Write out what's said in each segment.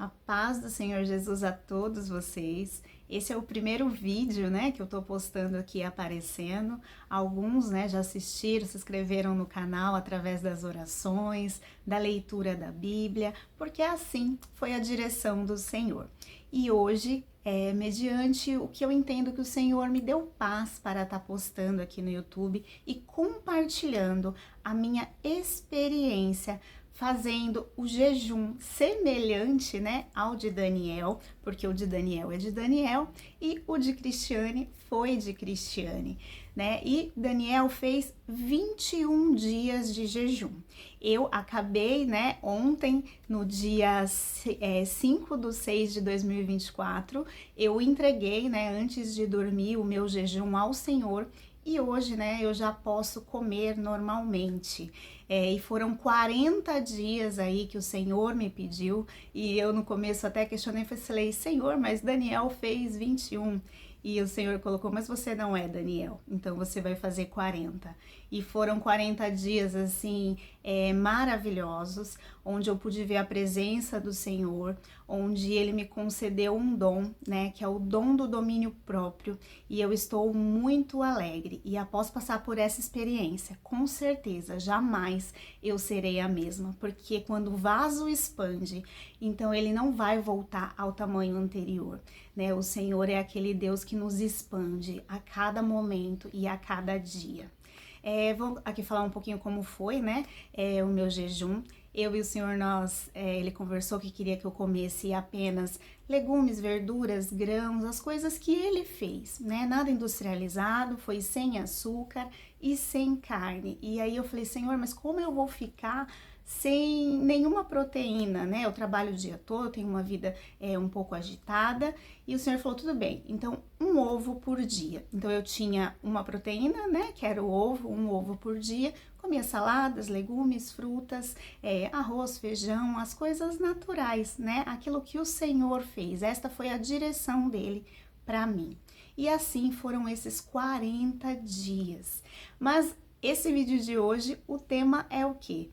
A paz do Senhor Jesus a todos vocês. Esse é o primeiro vídeo, né, que eu tô postando aqui aparecendo. Alguns, né, já assistiram, se inscreveram no canal através das orações, da leitura da Bíblia, porque assim foi a direção do Senhor. E hoje, mediante o que eu entendo que o Senhor me deu paz para estar postando aqui no YouTube e compartilhando a minha experiência fazendo o jejum semelhante, né, ao de Daniel, porque o de Daniel é de Daniel e o de Cristiane foi de Cristiane, né? E Daniel fez 21 dias de jejum. Eu acabei, né, ontem, no dia 5/6 de 2024, eu entreguei, né, antes de dormir, o meu jejum ao Senhor. E hoje, né, eu já posso comer normalmente. E foram 40 dias aí que o Senhor me pediu. E eu no começo até questionei, falei, Senhor, mas Daniel fez 21. E o Senhor colocou, mas você não é Daniel, então você vai fazer 40. E foram 40 dias, assim, maravilhosos, onde eu pude ver a presença do Senhor, onde Ele me concedeu um dom, né, que é o dom do domínio próprio, e eu estou muito alegre. E após passar por essa experiência, com certeza, jamais eu serei a mesma, porque quando o vaso expande, então ele não vai voltar ao tamanho anterior, né? O Senhor é aquele Deus que nos expande a cada momento e a cada dia. Vou aqui falar um pouquinho como foi, né, o meu jejum. Eu e o Senhor, ele conversou que queria que eu comesse apenas legumes, verduras, grãos, as coisas que ele fez, né? Nada industrializado, foi sem açúcar e sem carne. E aí eu falei, Senhor, mas como eu vou ficar sem nenhuma proteína, né? Eu trabalho o dia todo, tenho uma vida um pouco agitada. E o Senhor falou, tudo bem, então um ovo por dia. Então eu tinha uma proteína, né? Que era o ovo, um ovo por dia. Comia saladas, legumes, frutas, arroz, feijão, as coisas naturais, né? Aquilo que o Senhor fez. Esta foi a direção dele para mim. E assim foram esses 40 dias. Mas esse vídeo de hoje, o tema é o quê?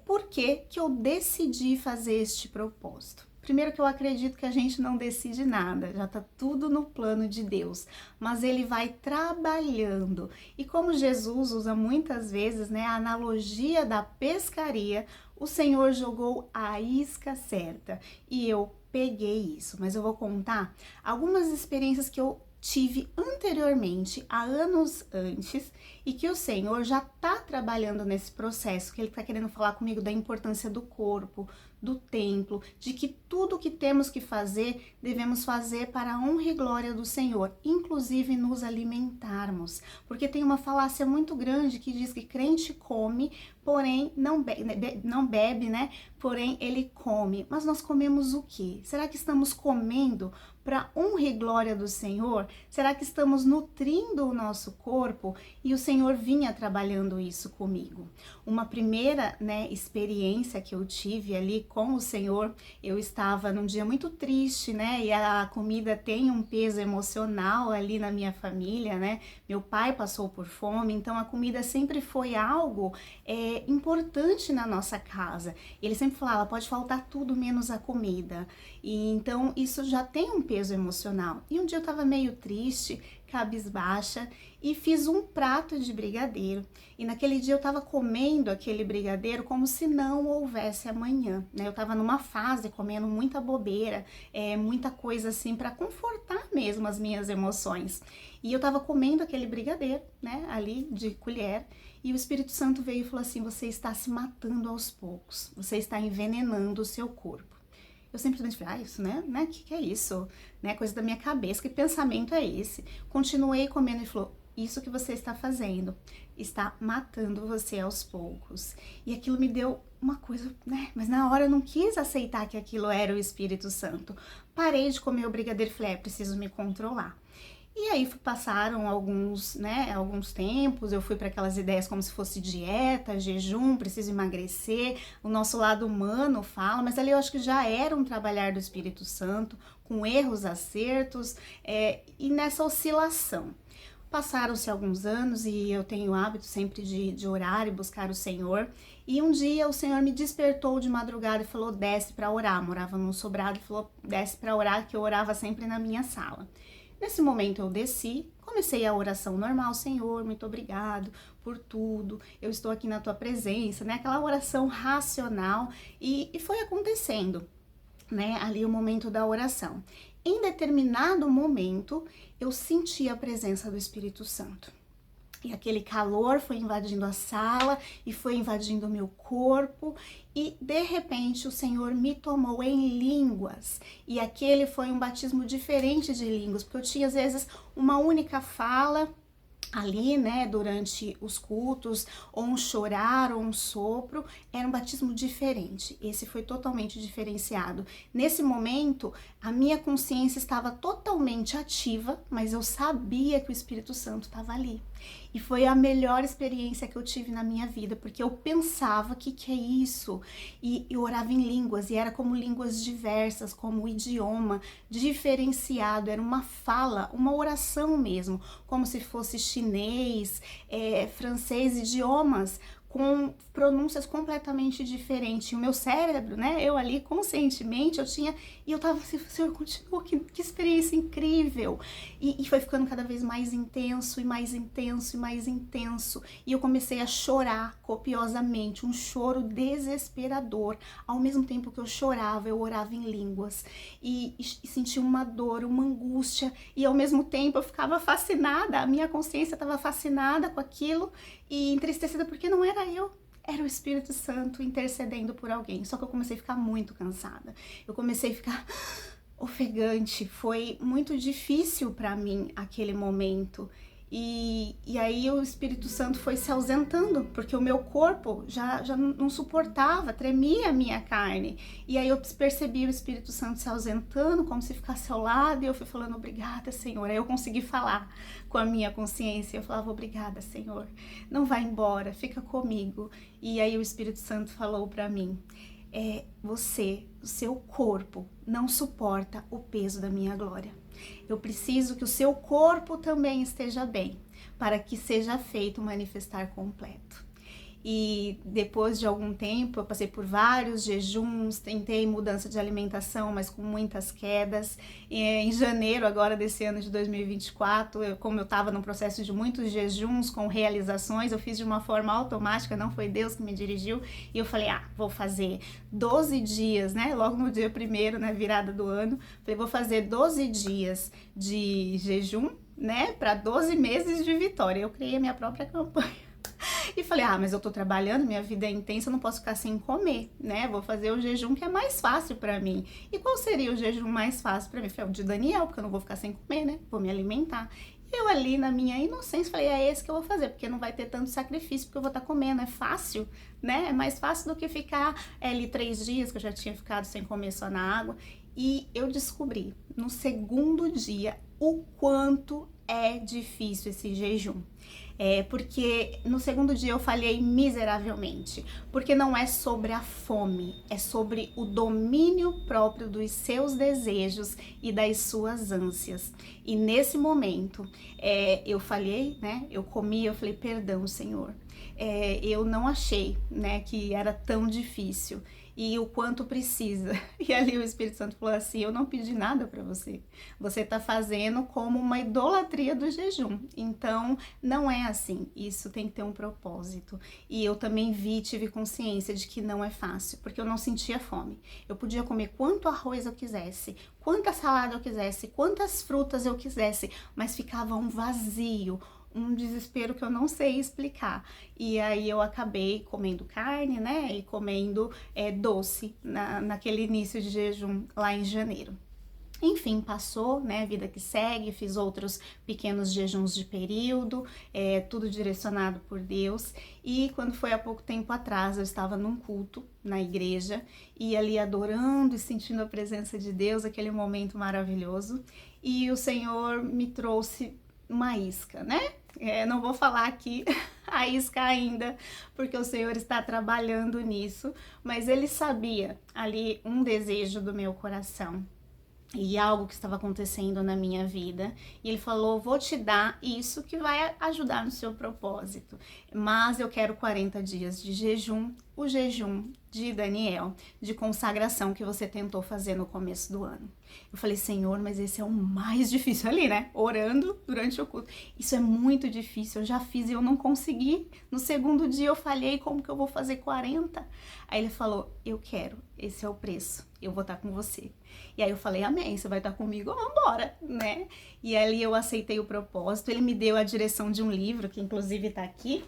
Por que eu decidi fazer este propósito? Primeiro que eu acredito que a gente não decide nada, já tá tudo no plano de Deus, mas ele vai trabalhando. E como Jesus usa muitas vezes, né, a analogia da pescaria, o Senhor jogou a isca certa e eu peguei isso. Mas eu vou contar algumas experiências que eu tive anteriormente, há anos antes, e que o Senhor já está trabalhando nesse processo, que Ele está querendo falar comigo da importância do corpo, do templo, de que tudo que temos que fazer, devemos fazer para a honra e glória do Senhor, inclusive nos alimentarmos, porque tem uma falácia muito grande que diz que crente come, porém não bebe, né? Porém ele come. Mas nós comemos o quê? Será que estamos comendo para honra e glória do Senhor? Será que estamos nutrindo o nosso corpo? E o Senhor vinha trabalhando isso comigo. Uma primeira, né, experiência que eu tive ali com o Senhor, eu estava num dia muito triste, né? E a comida tem um peso emocional ali na minha família, né? Meu pai passou por fome, então a comida sempre foi algo importante na nossa casa. Ele sempre falava, pode faltar tudo menos a comida. E então isso já tem um peso emocional. E um dia eu estava meio triste, cabisbaixa, e fiz um prato de brigadeiro. E naquele dia eu estava comendo aquele brigadeiro como se não houvesse amanhã, né? Eu estava numa fase comendo muita bobeira, muita coisa assim para confortar mesmo as minhas emoções. E eu estava comendo aquele brigadeiro, né, ali de colher, e o Espírito Santo veio e falou assim, você está se matando aos poucos, você está envenenando o seu corpo. Eu simplesmente falei, isso, né? Que é isso? Né? Coisa da minha cabeça, que pensamento é esse? Continuei comendo e falou, isso que você está fazendo está matando você aos poucos. E aquilo me deu uma coisa, né? Mas na hora eu não quis aceitar que aquilo era o Espírito Santo. Parei de comer o brigadeiro e falei, preciso me controlar. E aí passaram alguns tempos, eu fui para aquelas ideias como se fosse dieta, jejum, preciso emagrecer, o nosso lado humano fala, mas ali eu acho que já era um trabalhar do Espírito Santo, com erros, acertos, e nessa oscilação. Passaram-se alguns anos e eu tenho o hábito sempre de orar e buscar o Senhor. E um dia o Senhor me despertou de madrugada e falou, desce para orar. Morava num sobrado e falou, desce para orar, que eu orava sempre na minha sala. Nesse momento eu desci, comecei a oração normal, Senhor, muito obrigado por tudo, eu estou aqui na tua presença, né? Aquela oração racional e foi acontecendo, né? Ali o momento da oração. Em determinado momento, eu senti a presença do Espírito Santo. E aquele calor foi invadindo a sala e foi invadindo o meu corpo e de repente o Senhor me tomou em línguas. E aquele foi um batismo diferente de línguas, porque eu tinha às vezes uma única fala ali, né, durante os cultos, ou um chorar, ou um sopro, era um batismo diferente. Esse foi totalmente diferenciado. Nesse momento, a minha consciência estava totalmente ativa, mas eu sabia que o Espírito Santo estava ali. E foi a melhor experiência que eu tive na minha vida, porque eu pensava, que é isso? E eu orava em línguas, e era como línguas diversas, como idioma diferenciado, era uma fala, uma oração mesmo, como se fosse chinês, francês, idiomas com pronúncias completamente diferentes. O meu cérebro, né, eu ali conscientemente, eu tava assim, Senhor, continua, que experiência incrível. E foi ficando cada vez mais intenso, e mais intenso, e mais intenso. E eu comecei a chorar copiosamente, um choro desesperador. Ao mesmo tempo que eu chorava, eu orava em línguas. E sentia uma dor, uma angústia. E ao mesmo tempo eu ficava fascinada, a minha consciência estava fascinada com aquilo e entristecida porque não era eu, era o Espírito Santo intercedendo por alguém. Só que eu comecei a ficar muito cansada, eu comecei a ficar ofegante, foi muito difícil para mim aquele momento. E aí o Espírito Santo foi se ausentando, porque o meu corpo já não suportava, tremia a minha carne. E aí eu percebi o Espírito Santo se ausentando, como se ficasse ao lado, e eu fui falando, obrigada, Senhor. Aí eu consegui falar com a minha consciência, eu falava, obrigada, Senhor, não vai embora, fica comigo. E aí o Espírito Santo falou para mim, o seu corpo não suporta o peso da minha glória. Eu preciso que o seu corpo também esteja bem, para que seja feito o manifestar completo. E depois de algum tempo, eu passei por vários jejuns, tentei mudança de alimentação, mas com muitas quedas. Em janeiro agora desse ano de 2024, como eu estava num processo de muitos jejuns com realizações, eu fiz de uma forma automática, não foi Deus que me dirigiu, e eu falei, vou fazer 12 dias, né, logo no dia 1º, né, virada do ano, falei, vou fazer 12 dias de jejum, né, para 12 meses de vitória. Eu criei a minha própria campanha. E falei, mas eu tô trabalhando, minha vida é intensa, eu não posso ficar sem comer, né? Vou fazer o jejum que é mais fácil pra mim. E qual seria o jejum mais fácil pra mim? Foi o de Daniel, porque eu não vou ficar sem comer, né? Vou me alimentar. Eu ali na minha inocência falei, é esse que eu vou fazer, porque não vai ter tanto sacrifício, porque eu vou estar comendo, é fácil, né? É mais fácil do que ficar ali 3 dias, que eu já tinha ficado sem comer só na água. E eu descobri, no segundo dia, o quanto é difícil esse jejum. Porque no segundo dia eu falhei miseravelmente, porque não é sobre a fome, é sobre o domínio próprio dos seus desejos e das suas ânsias. E nesse momento eu falhei, né? Eu comi, eu falei, perdão, Senhor. Eu não achei, né, que era tão difícil e o quanto precisa. E ali o Espírito Santo falou assim, eu não pedi nada para você, você tá fazendo como uma idolatria do jejum, então não é assim, isso tem que ter um propósito. E eu também tive consciência de que não é fácil, porque eu não sentia fome, eu podia comer quanto arroz eu quisesse, quanta salada eu quisesse, quantas frutas eu quisesse, mas ficava um vazio, um desespero que eu não sei explicar. E aí eu acabei comendo carne, né, e comendo doce naquele início de jejum lá em janeiro. Enfim, passou, né, vida que segue, fiz outros pequenos jejuns de período, tudo direcionado por Deus. E quando foi há pouco tempo atrás, eu estava num culto na igreja, e ali adorando e sentindo a presença de Deus, aquele momento maravilhoso, e o Senhor me trouxe uma isca, né? Não vou falar aqui a isca ainda, porque o Senhor está trabalhando nisso, mas Ele sabia ali um desejo do meu coração. e algo que estava acontecendo na minha vida, e ele falou: vou te dar isso que vai ajudar no seu propósito, mas eu quero 40 dias de jejum, o jejum de Daniel, de consagração que você tentou fazer no começo do ano. Eu falei: Senhor, mas esse é o mais difícil ali, né? Orando durante o culto. Isso é muito difícil, eu já fiz e eu não consegui. No segundo dia eu falhei, como que eu vou fazer 40? Aí ele falou: eu quero, esse é o preço, eu vou estar com você. E aí eu falei: amém, você vai estar comigo, vambora, né? E ali eu aceitei o propósito, ele me deu a direção de um livro, que inclusive tá aqui,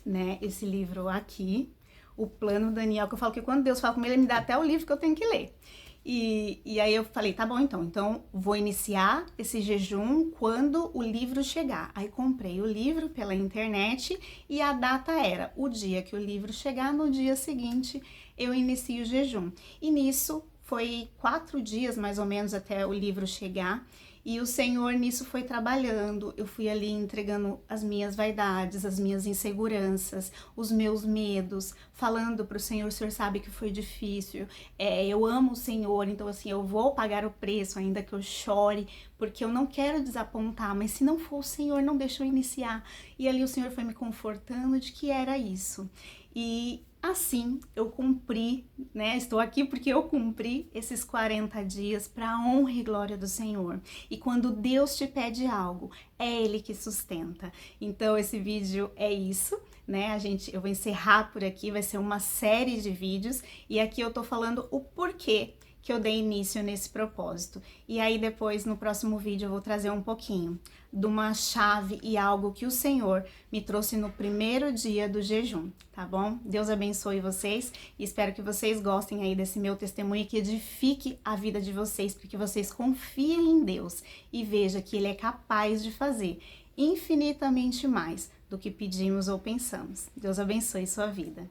né? Esse livro aqui, o Plano Daniel, que eu falo que quando Deus fala comigo, ele me dá até o livro que eu tenho que ler. E aí eu falei: tá bom, então vou iniciar esse jejum quando o livro chegar. Aí comprei o livro pela internet e a data era o dia que o livro chegar, no dia seguinte eu inicio o jejum. E nisso foi 4 dias mais ou menos até o livro chegar. E o Senhor nisso foi trabalhando, eu fui ali entregando as minhas vaidades, as minhas inseguranças, os meus medos, falando para o Senhor sabe que foi difícil, eu amo o Senhor, então assim, eu vou pagar o preço, ainda que eu chore, porque eu não quero desapontar, mas se não for o Senhor, não deixa eu iniciar. E ali o Senhor foi me confortando de que era isso. E assim eu cumpri, né? Estou aqui porque eu cumpri esses 40 dias para a honra e glória do Senhor. E quando Deus te pede algo, é Ele que sustenta. Então esse vídeo é isso, né? Eu vou encerrar por aqui, vai ser uma série de vídeos e aqui eu tô falando o porquê que eu dei início nesse propósito. E aí depois, no próximo vídeo, eu vou trazer um pouquinho de uma chave e algo que o Senhor me trouxe no primeiro dia do jejum, tá bom? Deus abençoe vocês e espero que vocês gostem aí desse meu testemunho, que edifique a vida de vocês, porque vocês confiem em Deus e vejam que Ele é capaz de fazer infinitamente mais do que pedimos ou pensamos. Deus abençoe sua vida.